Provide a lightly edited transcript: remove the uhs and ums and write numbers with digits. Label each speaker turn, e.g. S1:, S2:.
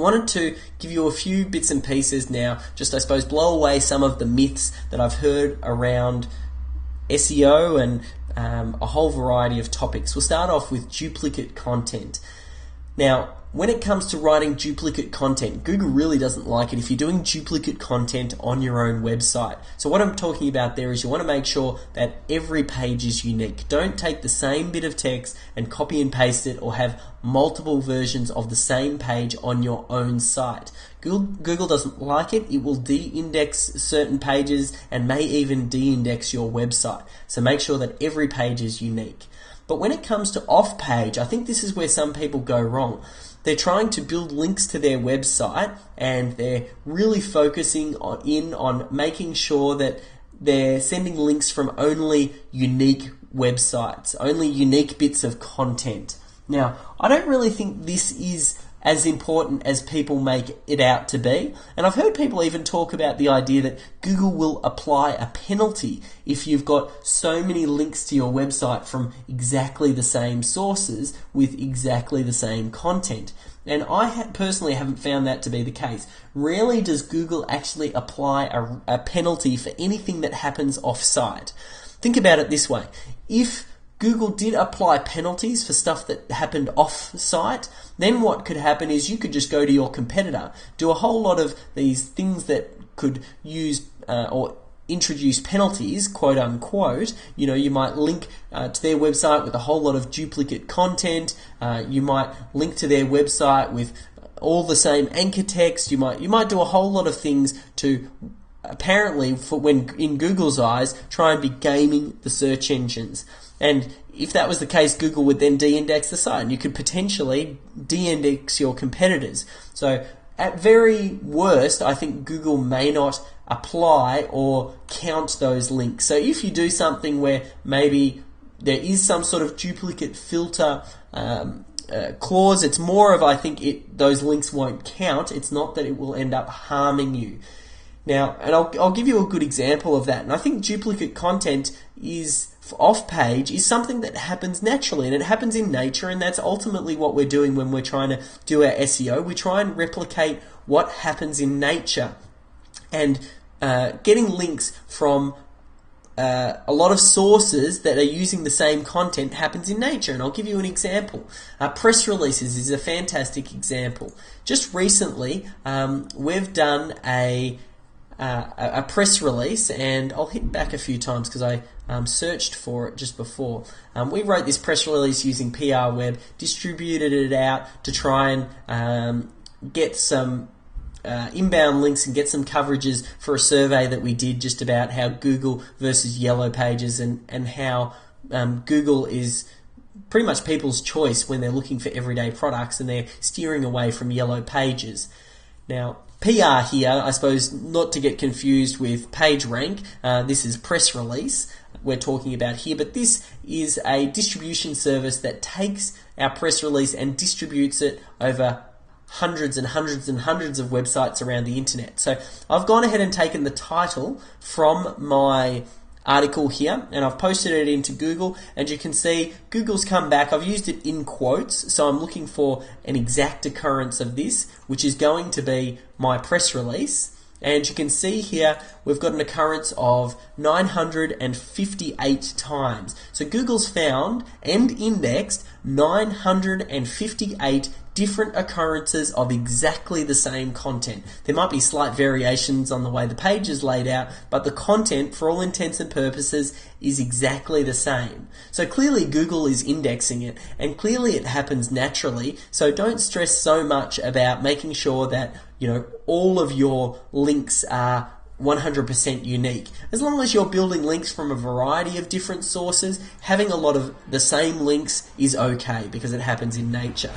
S1: wanted to give you a few bits and pieces now, just I suppose blow away some of the myths that I've heard around SEO and a whole variety of topics. We'll start off with duplicate content. Now, when it comes to writing duplicate content, Google really doesn't like it if you're doing duplicate content on your own website. So what I'm talking about there is you want to make sure that every page is unique. Don't take the same bit of text and copy and paste it, or have multiple versions of the same page on your own site. Google doesn't like it. It will de-index certain pages and may even de-index your website. So make sure that every page is unique. But when it comes to off-page, I think this is where some people go wrong. They're trying to build links to their website, and they're really focusing on making sure that they're sending links from only unique websites, only unique bits of content. Now, I don't really think this is as important as people make it out to be. And I've heard people even talk about the idea that Google will apply a penalty if you've got so many links to your website from exactly the same sources with exactly the same content. And I personally haven't found that to be the case. Rarely does Google actually apply a penalty for anything that happens off-site. Think about it this way. If Google did apply penalties for stuff that happened off-site, then what could happen is you could just go to your competitor, do a whole lot of these things that could use or introduce penalties, quote unquote. You know, you might link to their website with a whole lot of duplicate content. You might link to their website with all the same anchor text. You might do a whole lot of things to, apparently, for when in Google's eyes, try and be gaming the search engines. And if that was the case, Google would then de-index the site, and you could potentially de-index your competitors. So at very worst, I think Google may not apply or count those links. So if you do something where maybe there is some sort of duplicate filter clause, it's more of, I think those links won't count. It's not that it will end up harming you. Now, and I'll give you a good example of that. And I think duplicate content is off-page is something that happens naturally, and it happens in nature, and that's ultimately what we're doing when we're trying to do our SEO. We try and replicate what happens in nature, and getting links from a lot of sources that are using the same content happens in nature. And I'll give you an example. Press releases is a fantastic example. Just recently, we've done a press release, and I'll hit back a few times because I searched for it just before. We wrote this press release using PR Web, distributed it out to try and get some inbound links and get some coverages for a survey that we did just about how Google versus Yellow Pages, and how Google is pretty much people's choice when they're looking for everyday products and they're steering away from Yellow Pages. Now, PR here, I suppose, not to get confused with PageRank, this is press release we're talking about here, but this is a distribution service that takes our press release and distributes it over hundreds and hundreds and hundreds of websites around the internet. So I've gone ahead and taken the title from my article here, and I've posted it into Google, and you can see Google's come back. I've used it in quotes, so I'm looking for an exact occurrence of this, which is going to be my press release. And you can see here we've got an occurrence of 958 times. So Google's found and indexed 958 different occurrences of exactly the same content. There might be slight variations on the way the page is laid out, but the content, for all intents and purposes, is exactly the same. So clearly Google is indexing it, and clearly it happens naturally. So don't stress so much about making sure that, you know, all of your links are 100% unique. As long as you're building links from a variety of different sources, having a lot of the same links is okay because it happens in nature.